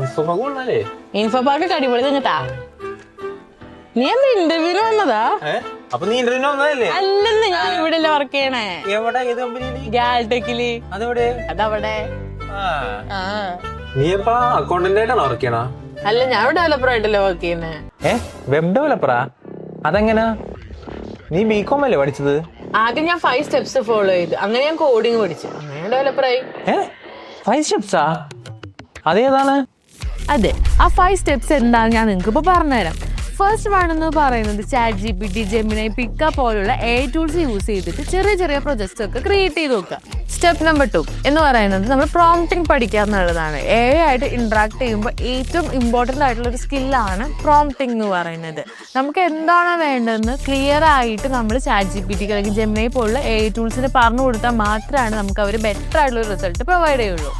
Info park അടിപൊളി നിങ്ങട്ടാ. നീ എന്താ ഇന്റർവ്യൂവിന് വന്നതാ? അപ്പൊ നീ ഇന്റർവ്യൂവിന് വന്നതല്ലേ? അല്ലെന്ന്, ഞാൻ ഇവിടെ വർക്ക് ചെയ്യണേ. എവിടെ? ഏത് കമ്പനിയില്? ഗാൽടെക്കില്. അതെവിടെ? അതവിടെ. നീ എപ്പാ അക്കൗണ്ടന്റ് ആയിട്ടാണോ വർക്ക് ചെയ്യണ? അല്ല, ഞാൻ ഡെവലപ്പർ ആയിട്ടല്ലേ വർക്ക് ചെയ്യുന്നേ. വെബ് ഡെവലപ്പറാ? അതെങ്ങനാ? നീ ബികോം അല്ലേ പഠിച്ചത്? ആദ്യം ഞാൻ 5 സ്റ്റെപ്സ് ഫോളോ ചെയ്ത്, അങ്ങനെ ഞാൻ കോഡിങ് പഠിച്ചു, അങ്ങനെ ഡെവലപ്പറായി. 5 സ്റ്റെപ്സാ? അതേതാണ്? അതെ, ആ 5 സ്റ്റെപ്സ് എന്താണെന്ന് ഞാൻ നിങ്ങൾക്ക് ഇപ്പോൾ പറഞ്ഞുതരാം. ഫസ്റ്റ് വൺ എന്ന് പറയുന്നത് ChatGPT, Gemini, Pika പോലുള്ള AI ടൂൾസ് യൂസ് ചെയ്തിട്ട് ചെറിയ ചെറിയ പ്രൊജക്ട്സ് ഒക്കെ ക്രിയേറ്റ് ചെയ്ത് നോക്കുക. സ്റ്റെപ്പ് നമ്പർ 2 എന്ന് പറയുന്നത് നമ്മൾ പ്രോംപ്റ്റിംഗ് പഠിക്കുക എന്നുള്ളതാണ്. AI ആയിട്ട് ഇൻട്രാക്ട് ചെയ്യുമ്പോൾ ഏറ്റവും ഇമ്പോർട്ടൻ്റ് ആയിട്ടുള്ള ഒരു സ്കില്ലാണ് പ്രോംപ്റ്റിംഗ് എന്ന് പറയുന്നത്. നമുക്ക് എന്താണ് വേണ്ടതെന്ന് ക്ലിയർ ആയിട്ട് നമ്മൾ ChatGPT അല്ലെങ്കിൽ Gemini പോലുള്ള AI ടൂൾസിന് പറഞ്ഞു കൊടുത്താൽ മാത്രമാണ് നമുക്ക് അവർ ബെറ്റർ ആയിട്ടുള്ള റിസൾട്ട് പ്രൊവൈഡ് ചെയ്യുള്ളൂ.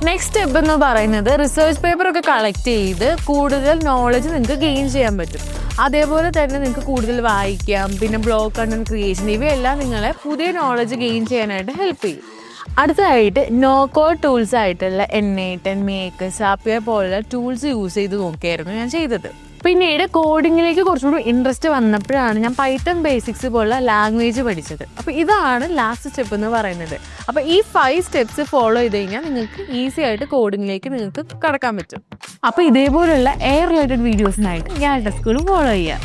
നെക്സ്റ്റ് സ്റ്റെപ്പ് എന്ന് പറയുന്നത് റിസർച്ച് പേപ്പറൊക്കെ കളക്ട് ചെയ്ത് കൂടുതൽ നോളജ് നിങ്ങൾക്ക് ഗെയിൻ ചെയ്യാൻ പറ്റും. അതേപോലെ തന്നെ നിങ്ങൾക്ക് കൂടുതൽ വായിക്കാം. പിന്നെ ബ്ലോഗ് കണ്ടന്റ് ക്രിയേഷൻ, ഇവയെല്ലാം നിങ്ങളെ പുതിയ നോളജ് ഗെയിൻ ചെയ്യാനായിട്ട് ഹെൽപ്പ് ചെയ്യും. അടുത്തതായിട്ട് നോ കോഡ് ടൂൾസ് ആയിട്ടുള്ള N8, Make, Zapier പോലുള്ള ടൂൾസ് യൂസ് ചെയ്ത് നോക്കിയായിരുന്നു ഞാൻ ചെയ്തത്. പിന്നീട് കോഡിങ്ങിലേക്ക് കുറച്ചുകൂടി ഇൻട്രസ്റ്റ് വന്നപ്പോഴാണ് ഞാൻ പൈത്തൺ ബേസിക്സ് പോലുള്ള ലാംഗ്വേജ് പഠിച്ചത്. അപ്പോൾ ഇതാണ് ലാസ്റ്റ് സ്റ്റെപ്പ് എന്ന് പറയുന്നത്. അപ്പോൾ ഈ 5 സ്റ്റെപ്സ് ഫോളോ ചെയ്ത് കഴിഞ്ഞാൽ നിങ്ങൾക്ക് ഈസി ആയിട്ട് കോഡിങ്ങിലേക്ക് നിങ്ങൾക്ക് കടക്കാൻ പറ്റും. അപ്പോൾ ഇതേപോലുള്ള AI റിലേറ്റഡ് വീഡിയോസിനായിട്ട് ഗാൽടെക് സ്കൂൾ ഫോളോ ചെയ്യുക.